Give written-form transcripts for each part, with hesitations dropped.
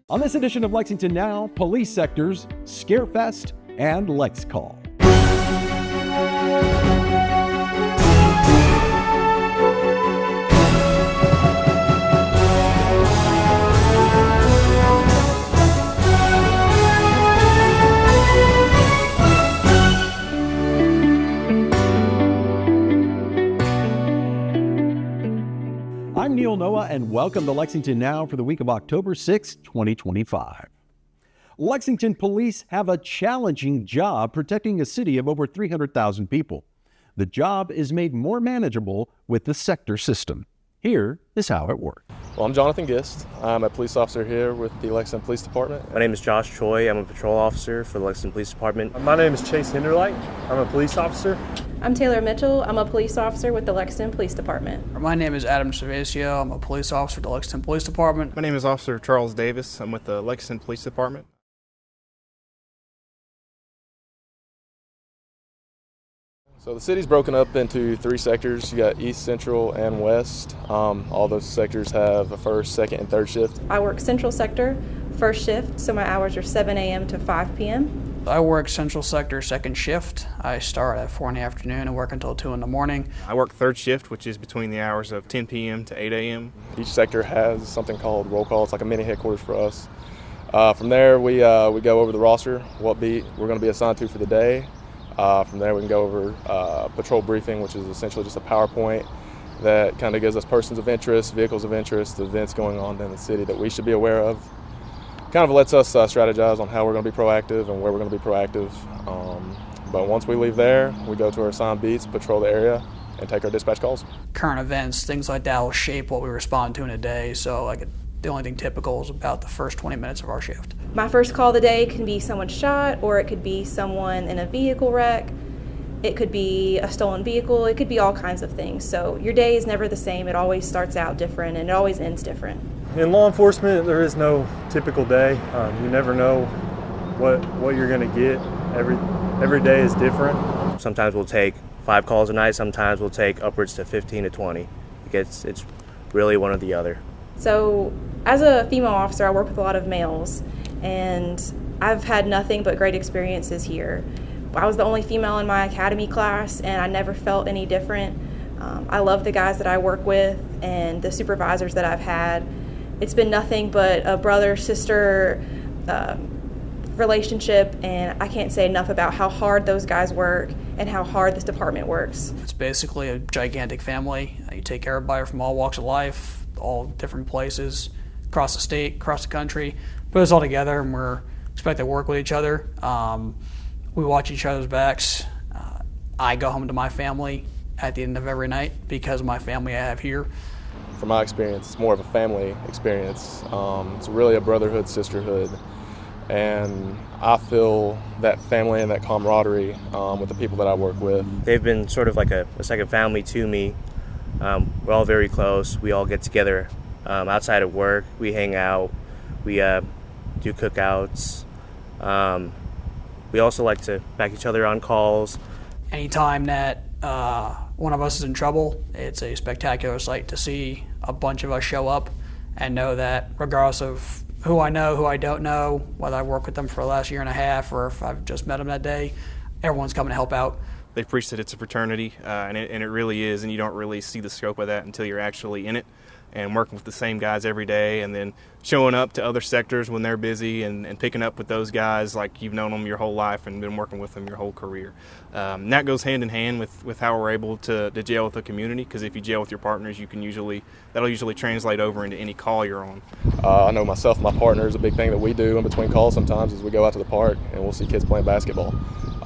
On this edition of Lexington Now, police sectors, Scarefest, and LexCall. I'm Neil Noah, and welcome to Lexington Now for the week of October 6, 2025. Lexington police have a challenging job protecting a city of over 300,000 people. The job is made more manageable with the sector system. Here is how it works. Well, I'm Jonathan Gist. I'm a police officer here with the Lexington Police Department. My name is Josh Choi. I'm a patrol officer for the Lexington Police Department. My name is Chase Hinderlight. I'm a police officer. I'm Taylor Mitchell. I'm a police officer with the Lexington Police Department. My name is Adam Cervasio. I'm a police officer at the Lexington Police Department. My name is Officer Charles Davis. I'm with the Lexington Police Department. So the city's broken up into three sectors. You got East, Central, and West. All those sectors have a first, second, and third shift. I work Central Sector, first shift, so my hours are 7 a.m. to 5 p.m. I work Central Sector second shift. I start at 4 in the afternoon and work until 2 in the morning. I work third shift, which is between the hours of 10 p.m. to 8 a.m. Each sector has something called roll call. It's like a mini headquarters for us. From there, we go over the roster, what beat we're going to be assigned to for the day. From there, we can go over patrol briefing, which is essentially just a PowerPoint that kind of gives us persons of interest, vehicles of interest, events going on in the city that we should be aware of. Kind of lets us strategize on how we're going to be proactive and where we're going to be proactive. But once we leave there, we go to our assigned beats, patrol the area, and take our dispatch calls. Current events, things like that will shape what we respond to in a day. So the only thing typical is about the first 20 minutes of our shift. My first call of the day can be someone shot, or it could be someone in a vehicle wreck. It could be a stolen vehicle. It could be all kinds of things. So your day is never the same. It always starts out different, and it always ends different. In law enforcement, there is no typical day. You never know what you're going to get. Every day is different. Sometimes we'll take 5 calls a night. Sometimes we'll take upwards to 15 to 20. It's really one or the other. So as a female officer, I work with a lot of males, and I've had nothing but great experiences here. I was the only female in my academy class, and I never felt any different. I love the guys that I work with and the supervisors that I've had. It's been nothing but a brother-sister relationship, and I can't say enough about how hard those guys work and how hard this department works. It's basically a gigantic family. You take care of everybody from all walks of life, all different places, across the state, across the country. Put us all together, and we're expected to work with each other. We watch each other's backs. I go home to my family at the end of every night because of my family I have here. From my experience, it's more of a family experience. It's really a brotherhood, sisterhood, and I feel that family and that camaraderie with the people that I work with. They've been sort of like a second family to me. We're all very close. We all get together outside of work. We hang out. We do cookouts. We also like to back each other on calls. Anytime that one of us is in trouble, it's a spectacular sight to see a bunch of us show up and know that regardless of who I know, who I don't know, whether I work with them for the last year and a half or if I've just met them that day, everyone's coming to help out. They preach that it's a fraternity, and it really is, and you don't really see the scope of that until you're actually in it and working with the same guys every day, and then showing up to other sectors when they're busy and picking up with those guys like you've known them your whole life and been working with them your whole career. And that goes hand in hand with how we're able to jail with the community, because if you jail with your partners, that'll usually translate over into any call you're on. I know myself and my partner is a big thing that we do in between calls sometimes is we go out to the park and we'll see kids playing basketball.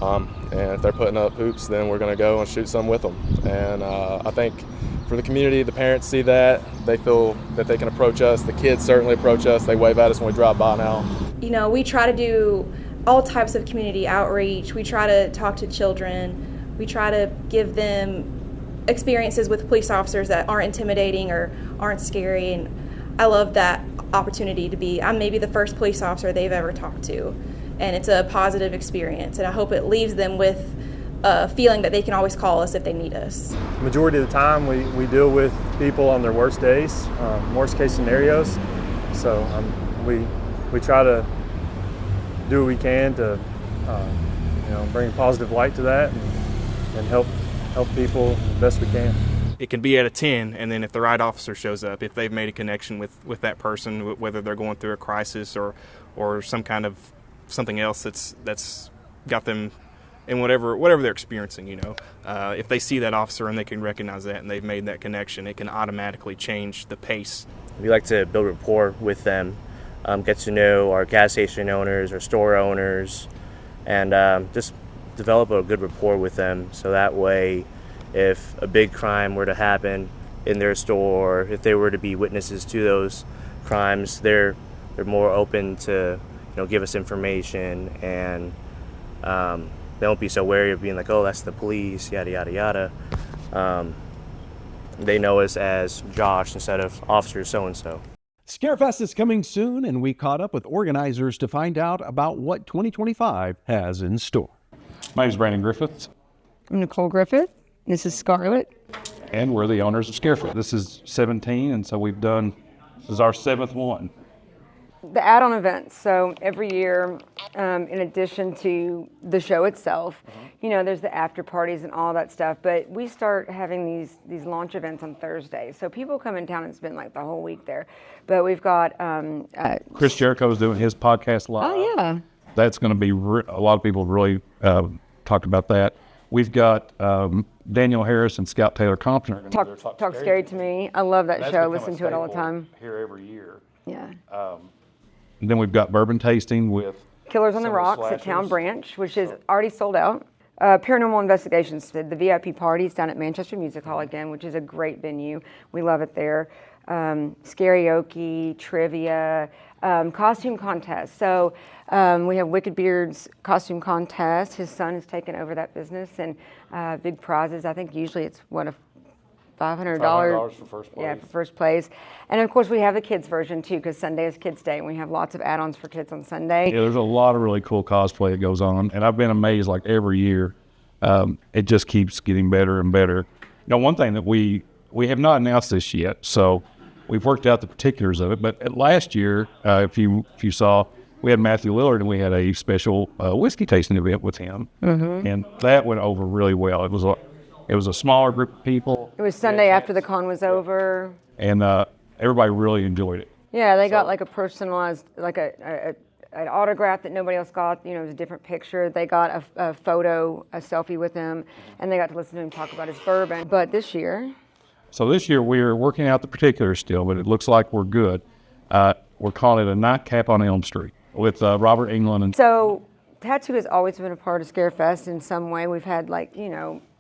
And if they're putting up hoops, then we're going to go and shoot some with them. And I think for the community, the parents see that. They feel that they can approach us. The kids certainly approach us. They wave at us when we drive by now. You know, we try to do all types of community outreach. We try to talk to children. We try to give them experiences with police officers that aren't intimidating or aren't scary. And I love that opportunity to be, I'm maybe the first police officer they've ever talked to. And it's a positive experience. And I hope it leaves them with a feeling that they can always call us if they need us. Majority of the time we deal with people on their worst days, worst case scenarios. So we we try to do what we can to bring a positive light to that and help people the best we can. It can be at a 10, and then if the right officer shows up, if they've made a connection with that person, whether they're going through a crisis or some kind of something else that's got them in whatever they're experiencing, if they see that officer and they can recognize that and they've made that connection, it can automatically change the pace. We like to build rapport with them, get to know our gas station owners, our store owners, and just develop a good rapport with them, so that way if a big crime were to happen in their store, if they were to be witnesses to those crimes, they're more open to give us information, and they won't be so wary of being like, oh, that's the police, yada yada yada. They know us as Josh instead of Officer so-and-so. Scarefest is coming soon, and we caught up with organizers to find out about what 2025 has in store. My name is Brandon Griffith. I'm Nicole Griffith. This is Scarlett. And we're the owners of Scarefest. This is 17, and so this is our 7th one. The add-on events. So every year, in addition to the show itself, there's the after parties and all that stuff. But we start having these launch events on Thursdays. So people come in town and spend like the whole week there. But we've got Chris Jericho's doing his podcast live. Oh yeah. That's going to be a lot of people really talked about that. We've got Daniel Harris and Scout Taylor Compton are going to Talk Scary to Me. I love that show. Listen to it all the time. Here every year. Yeah. And then we've got bourbon tasting with Killers on the Rocks at Town Branch, which is already sold out. Paranormal Investigations, the VIP parties down at Manchester Music Hall again, which is a great venue. We love it there. Karaoke, trivia, costume contest. So we have Wicked Beard's costume contest. His son has taken over that business, and big prizes. I think usually it's $500 for first place. Yeah, for first place. And of course we have the kids version too, because Sunday is Kids Day and we have lots of add-ons for kids on Sunday. Yeah, there's a lot of really cool cosplay that goes on, and I've been amazed like every year. It just keeps getting better and better. One thing that we have not announced this yet, so we've worked out the particulars of it, but last year, if you saw, we had Matthew Lillard and we had a special whiskey tasting event with him, and that went over really well. It was a smaller group of people. It was Sunday after the con was over. And everybody really enjoyed it. Yeah, they got like a personalized, like an autograph that nobody else got. It was a different picture. They got a photo, a selfie with him, and they got to listen to him talk about his bourbon. But this year... So this year we're working out the particulars still, but it looks like we're good. We're calling it a Nightcap on Elm Street with Robert Englund. So tattoo has always been a part of Scarefest in some way. We've had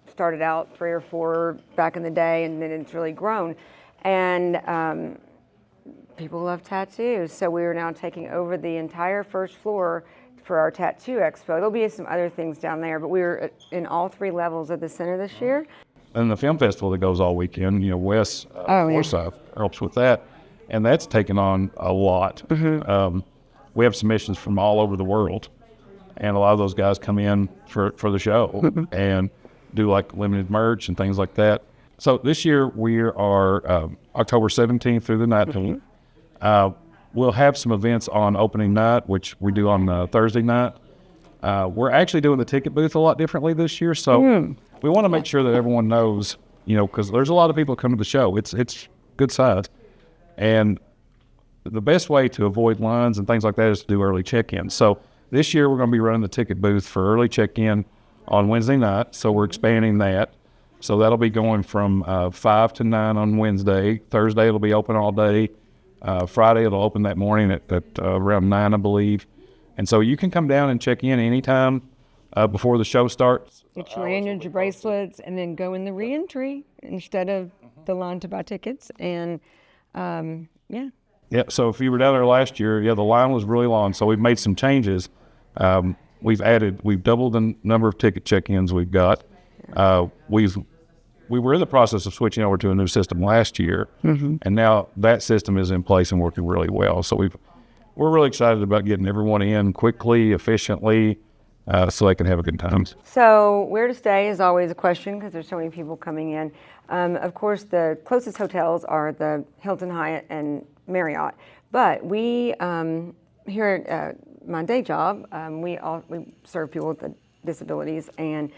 started out 3 or 4 back in the day, and then it's really grown. And people love tattoos, so we are now taking over the entire first floor for our tattoo expo. There'll be some other things down there, but we're in all 3 levels of the center this year. And the film festival that goes all weekend, Wes Forsyth helps with that, and that's taken on a lot. We have submissions from all over the world, and a lot of those guys come in for the show and do like limited merch and things like that. So this year we are October 17th through the 19th. We'll have some events on opening night, which we do on Thursday night. We're actually doing the ticket booth a lot differently this year, so we want to make sure that everyone knows, because there's a lot of people that come to the show. It's good size, and the best way to avoid lines and things like that is to do early check-in. So this year we're going to be running the ticket booth for early check-in on Wednesday night, so we're expanding that. So that'll be going from 5 to 9 on Wednesday. Thursday it'll be open all day. Friday it'll open that morning at around 9, I believe. And so you can come down and check in anytime before the show starts. Get your lanyards, your bracelets, and then go in the re-entry instead of the line to buy tickets. And Yeah, so if you were down there last year, the line was really long, so we've made some changes. We've doubled the number of ticket check-ins we've got. We were in the process of switching over to a new system last year, and now that system is in place and working really well. So we're really excited about getting everyone in quickly, efficiently, so they can have a good time. So where to stay is always a question because there's so many people coming in. Of course, the closest hotels are the Hilton, Hyatt, and Marriott, but we here at my day job, we serve people with disabilities, and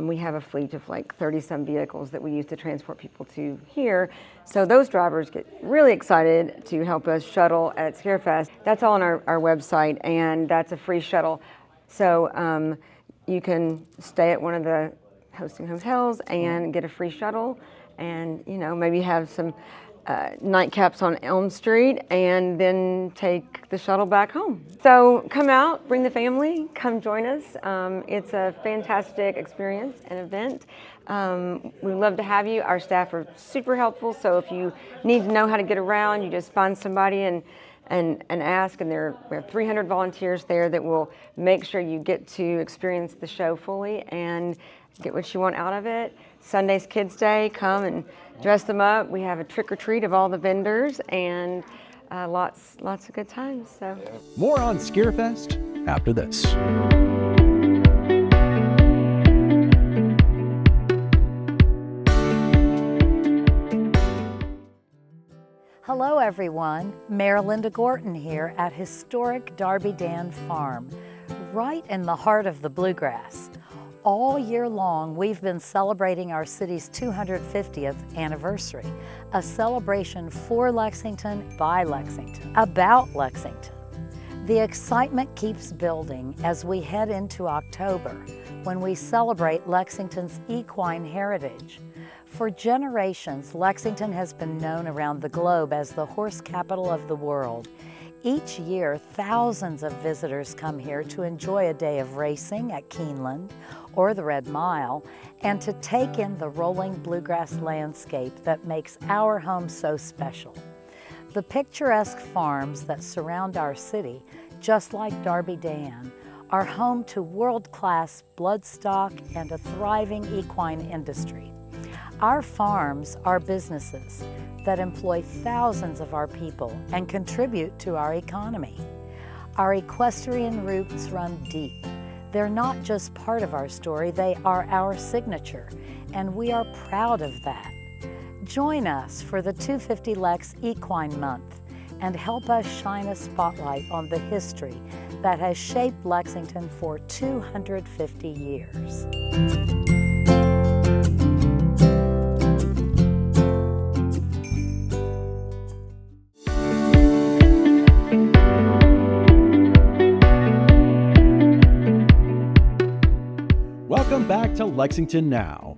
we have a fleet of like 30-some vehicles that we use to transport people to here. So those drivers get really excited to help us shuttle at Scarefest. That's all on our website, and that's a free shuttle. So you can stay at one of the hosting hotels and get a free shuttle, and maybe have some nightcaps on Elm Street, and then take the shuttle back home. So come out, bring the family, come join us. It's a fantastic experience and event. We'd love to have you. Our staff are super helpful, so if you need to know how to get around, you just find somebody and ask, and we have 300 volunteers there that will make sure you get to experience the show fully and get what you want out of it. Sunday's Kids Day, come and dress them up. We have a trick or treat of all the vendors, and lots of good times. So more on Scarefest after this. Hello everyone, Mayor Linda Gorton here at historic Darby Dan Farm, right in the heart of the Bluegrass. All year long, we've been celebrating our city's 250th anniversary, a celebration for Lexington, by Lexington, about Lexington. The excitement keeps building as we head into October, when we celebrate Lexington's equine heritage. For generations, Lexington has been known around the globe as the horse capital of the world. Each year, thousands of visitors come here to enjoy a day of racing at Keeneland or the Red Mile, and to take in the rolling bluegrass landscape that makes our home so special. The picturesque farms that surround our city, just like Darby Dan, are home to world-class bloodstock and a thriving equine industry. Our farms are businesses that employ thousands of our people and contribute to our economy. Our equestrian roots run deep. They're not just part of our story, they are our signature, and we are proud of that. Join us for the 250 Lex Equine Month and help us shine a spotlight on the history that has shaped Lexington for 250 years. Welcome back to Lexington Now.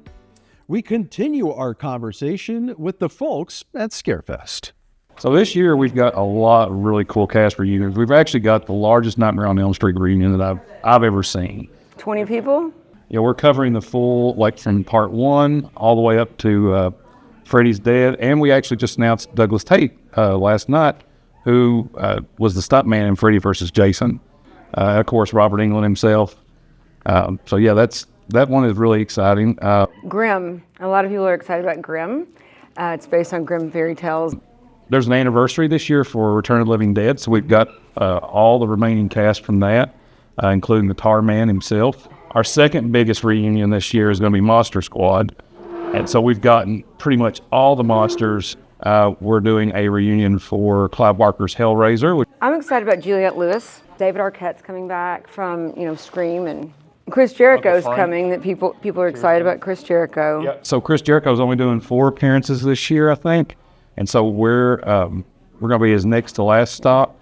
We continue our conversation with the folks at Scarefest. So this year we've got a lot of really cool cast reunions. We've actually got the largest Nightmare on Elm Street reunion that I've ever seen. 20 people? Yeah, we're covering the full, like from part 1 all the way up to Freddy's Dead, and we actually just announced Douglas Tate last night, who was the stuntman in Freddy vs. Jason. Of course, Robert Englund himself. So yeah, that one is really exciting. Grimm. A lot of people are excited about Grimm. It's based on Grimm fairy tales. There's an anniversary this year for Return of the Living Dead, so we've got all the remaining cast from that, including the Tar Man himself. Our second biggest reunion this year is going to be Monster Squad, and so we've gotten pretty much all the monsters. We're doing a reunion for Clive Barker's Hellraiser. I'm excited about Juliette Lewis. David Arquette's coming back from Scream, and Chris Jericho's coming. That people are excited about Chris Jericho. Yeah. So Chris Jericho's only doing 4 appearances this year, I think, and so we're going to be his next to last stop.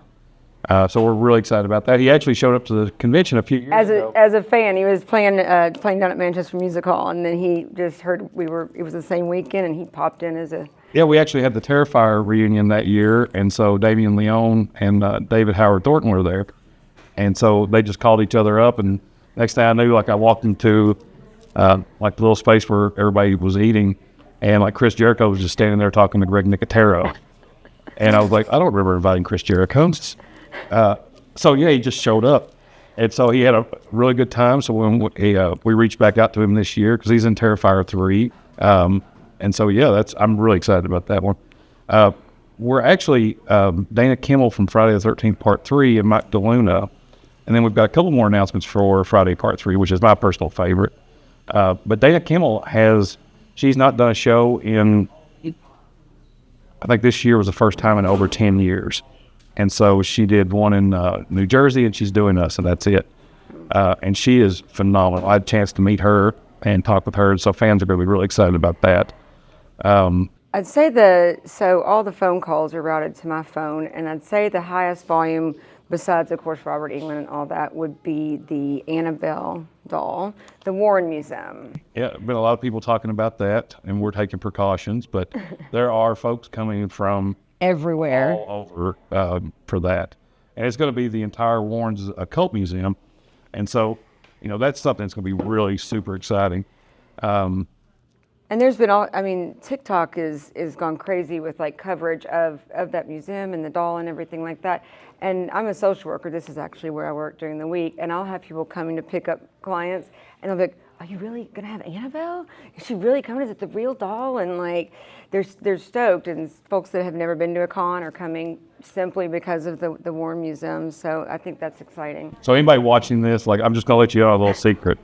So we're really excited about that. He actually showed up to the convention a few years ago. As a fan, he was playing down at Manchester Music Hall, and then he just heard it was the same weekend, and he popped in as a. Yeah, we actually had the Terrifier reunion that year, and so Damian Leone and David Howard Thornton were there, and so they just called each other up, and next thing I knew, like I walked into like the little space where everybody was eating, and like Chris Jericho was just standing there talking to Greg Nicotero, and I was like, I don't remember inviting Chris Jericho. So yeah, he just showed up, and so he had a really good time. So when we reached back out to him this year because he's in Terrifier 3, and so yeah, I'm really excited about that one. We're actually Dana Kimmel from Friday the 13th Part 3 and Mike DeLuna, and then we've got a couple more announcements for Friday Part 3, which is my personal favorite. But Dana Kimmel she's not done a show in, I think this year was the first time in over 10 years. And so she did one in New Jersey, and she's doing us, and that's it. And she is phenomenal. I had a chance to meet her and talk with her, so fans are going to be really excited about that. I'd say so all the phone calls are routed to my phone, and I'd say the highest volume, besides, of course, Robert England and all that, would be the Annabelle doll, the Warren Museum. Yeah, been a lot of people talking about that, and we're taking precautions, but there are folks coming from everywhere all over for that. And it's going to be the entire Warren's Occult Museum, and so, that's something that's going to be really super exciting. And there's been TikTok is gone crazy with like coverage of that museum and the doll and everything like that. And I'm a social worker. This is actually where I work during the week. And I'll have people coming to pick up clients, and they'll be like, "Are you really gonna have Annabelle? Is she really coming? Is it the real doll?" And like, they're stoked. And folks that have never been to a con are coming simply because of the Warren Museum. So I think that's exciting. So anybody watching this, I'm just gonna let you know a little secret.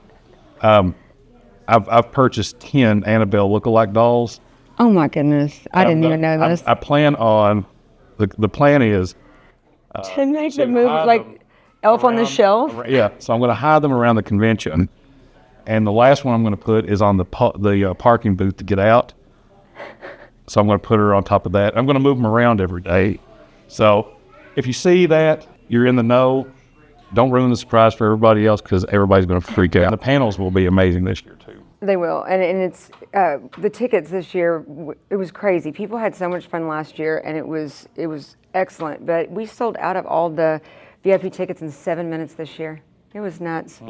I've purchased 10 Annabelle lookalike dolls. Oh my goodness! I didn't even know this. I plan on the plan is to make the movie like Elf on the Shelf. Yeah, so I'm going to hide them around the convention, and the last one I'm going to put is on the parking booth to get out. So I'm going to put her on top of that. I'm going to move them around every day. So if you see that, you're in the know. Don't ruin the surprise for everybody else, because everybody's going to freak out. The panels will be amazing this year too. They will, and it's the tickets this year. It was crazy. People had so much fun last year, and it was excellent. But we sold out of all the VIP tickets in 7 minutes this year. It was nuts.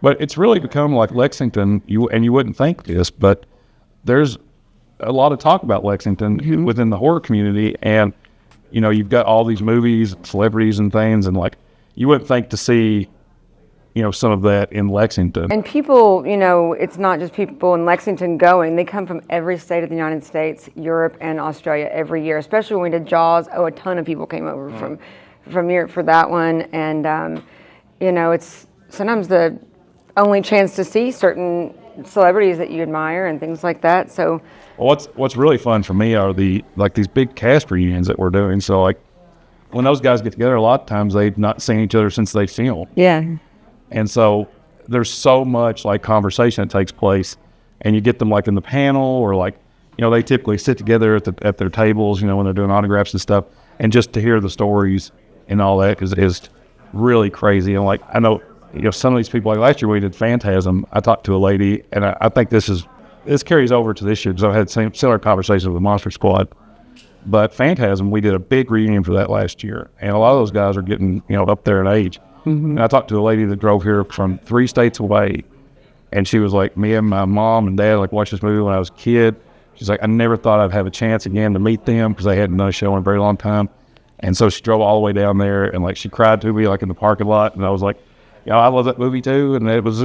But it's really become like Lexington. You wouldn't think this, but there's a lot of talk about Lexington within the horror community, and you've got all these movies, celebrities, and things, and you wouldn't think to see some of that in Lexington. And people, it's not just people in Lexington going. They come from every state of the United States, Europe, and Australia every year, especially when we did Jaws. A ton of people came over from Europe for that one. And, it's sometimes the only chance to see certain celebrities that you admire and things like that. So what's really fun for me are these big cast reunions that we're doing. So when those guys get together, a lot of times they've not seen each other since they filmed. Yeah. And so there's so much conversation that takes place, and you get them in the panel, or they typically sit together at their tables, when they're doing autographs and stuff, and just to hear the stories and all that is really crazy. And I know some of these people, last year we did Phantasm. I talked to a lady, and I think this carries over to this year, because I've had similar conversations with the Monster Squad. But Phantasm, we did a big reunion for that last year, and a lot of those guys are getting up there in age. And I talked to a lady that drove here from 3 states away, and she was like, me and my mom and dad watched this movie when I was a kid. She's like, I never thought I'd have a chance again to meet them, because they hadn't done a show in a very long time. And so she drove all the way down there, and she cried to me in the parking lot, and I was like, I love that movie too. And it was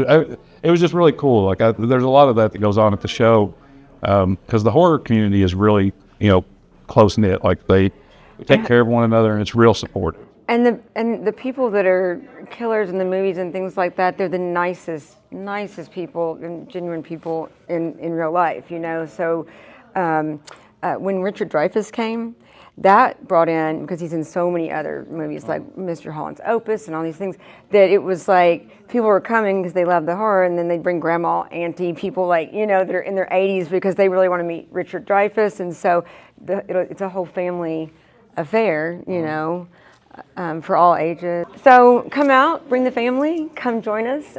just really cool. There's a lot of that goes on at the show, because the horror community is really close knit. They take care of one another, and it's real supportive. And the people that are killers in the movies and things like that, they're the nicest people and genuine people in real life, So when Richard Dreyfuss came, that brought in, because he's in so many other movies like Mr. Holland's Opus and all these things, that it was people were coming because they love the horror, and then they'd bring grandma, auntie, people that are in their 80s because they really want to meet Richard Dreyfuss. And so it's a whole family affair, for all ages. So come out, bring the family, come join us.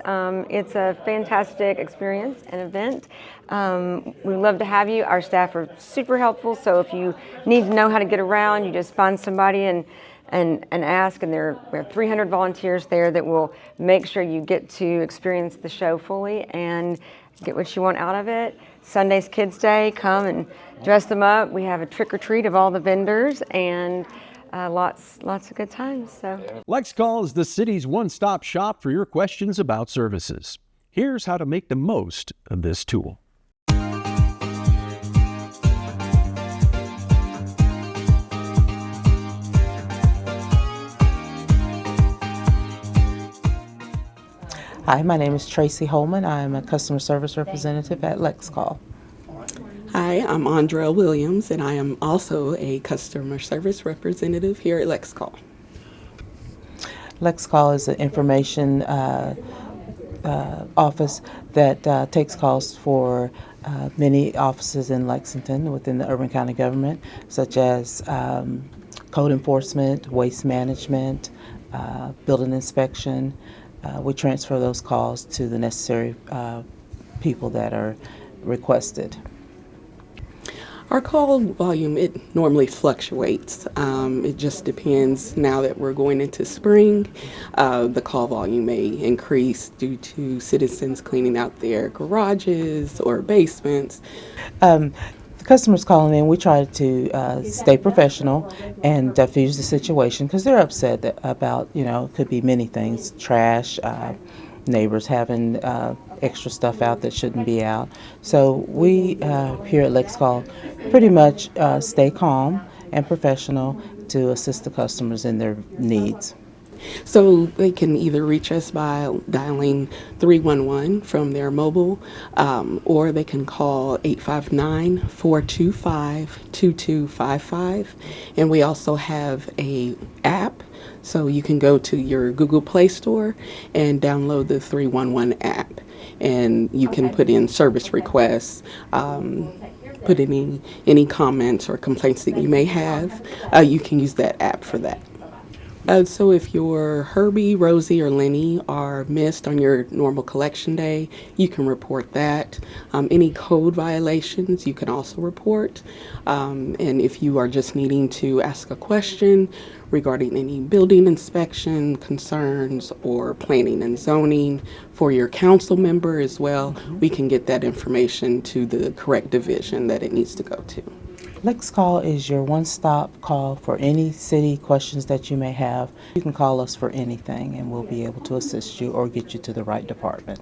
It's a fantastic experience and event. We'd love to have you. Our staff are super helpful, so if you need to know how to get around, you just find somebody and ask, and we have 300 volunteers there that will make sure you get to experience the show fully and get what you want out of it. Sunday's Kids Day, come and dress them up. We have a trick or treat of all the vendors, and lots of good times. So LexCall is the city's one-stop shop for your questions about services. Here's how to make the most of this tool. Hi, my name is Tracy Holman. I'm a customer service representative at LexCall. Hi, I'm Andrea Williams, and I am also a customer service representative here at LexCall. LexCall is an information office that takes calls for many offices in Lexington within the urban county government, such as code enforcement, waste management, building inspection. We transfer those calls to the necessary people that are requested. Our call volume, it normally fluctuates. It just depends. Now that we're going into spring, the call volume may increase due to citizens cleaning out their garages or basements. The customers calling in, we try to stay professional and diffuse the situation because they're upset about, it could be many things, trash, neighbors having extra stuff out that shouldn't be out. So we here at LexCall pretty much stay calm and professional to assist the customers in their needs. So they can either reach us by dialing 311 from their mobile, or they can call 859-425-2255. And we also have an app, so you can go to your Google Play Store and download the 311 app. And you can put in service requests, put in any comments or complaints that you may have. You can use that app for that. So if your Herbie, Rosie, or Lenny are missed on your normal collection day, you can report that. Any code violations you can also report. And if you are just needing to ask a question regarding any building inspection concerns or planning and zoning for your council member as well, we can get that information to the correct division that it needs to go to. LexCall is your one-stop call for any city questions that you may have. You can call us for anything and we'll be able to assist you or get you to the right department.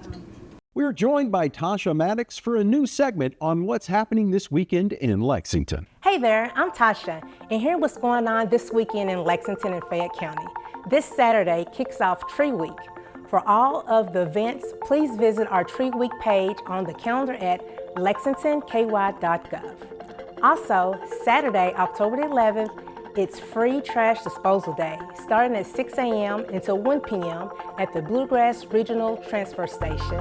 We're joined by Tasha Maddox for a new segment on what's happening this weekend in Lexington. Hey there, I'm Tasha, and here's what's going on this weekend in Lexington and Fayette County. This Saturday kicks off Tree Week. For all of the events, please visit our Tree Week page on the calendar at lexingtonky.gov. Also, Saturday, October 11th, it's free trash disposal day, starting at 6 a.m. until 1 p.m. at the Bluegrass Regional Transfer Station,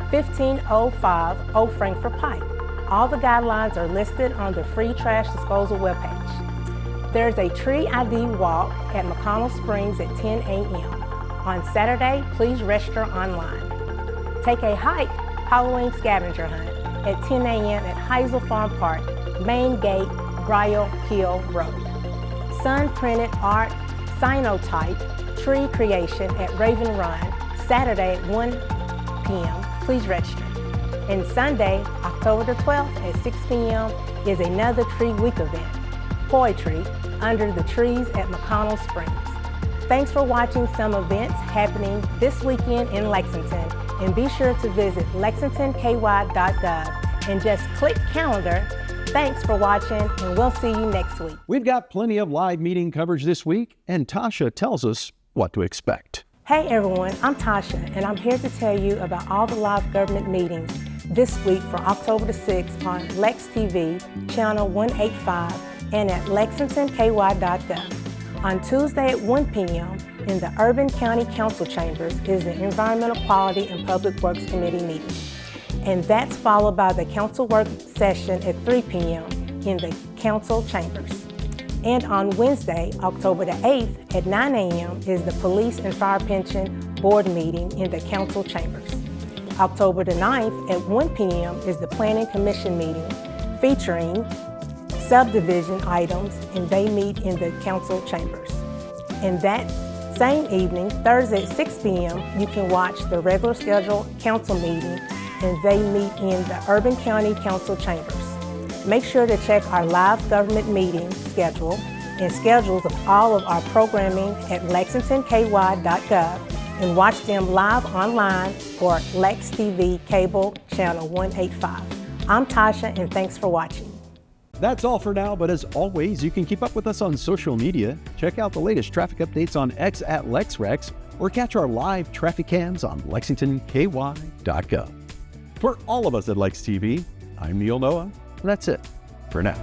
1505 Old Frankfort Pike. All the guidelines are listed on the free trash disposal webpage. There's a tree ID walk at McConnell Springs at 10 a.m. On Saturday, please register online. Take a hike Halloween scavenger hunt at 10 a.m. at Heisel Farm Park, Main Gate, Briar Hill Road. Sun printed art cyanotype tree creation at Raven Run, Saturday at 1 p.m. Please register. And Sunday, October the 12th at 6 p.m. is another Tree Week event, Poetry Under the Trees at McConnell Springs. Thanks for watching some events happening this weekend in Lexington, and be sure to visit lexingtonky.gov and just click calendar. Thanks for watching, and we'll see you next week. We've got plenty of live meeting coverage this week, and Tasha tells us what to expect. Hey everyone, I'm Tasha, and I'm here to tell you about all the live government meetings this week for October the 6th on Lex TV, channel 185, and at lexingtonky.gov. On Tuesday at 1 p.m. in the Urban County Council Chambers is the Environmental Quality and Public Works Committee meeting. And that's followed by the council work session at 3 p.m. in the council chambers. And on Wednesday, October the 8th at 9 a.m. is the Police and Fire Pension Board meeting in the council chambers. October the 9th at 1 p.m. is the Planning Commission meeting featuring subdivision items, and they meet in the council chambers. And that same evening, Thursday at 6 p.m., you can watch the regular scheduled council meeting, and they meet in the Urban County Council chambers. Make sure to check our live government meeting schedule and schedules of all of our programming at lexingtonky.gov and watch them live online or Lex TV cable channel 185. I'm Tasha, and thanks for watching. That's all for now, but as always, you can keep up with us on social media, check out the latest traffic updates on X at LexRex, or catch our live traffic cams on lexingtonky.gov. For all of us at Lex TV, I'm Neil Noah. And that's it for now.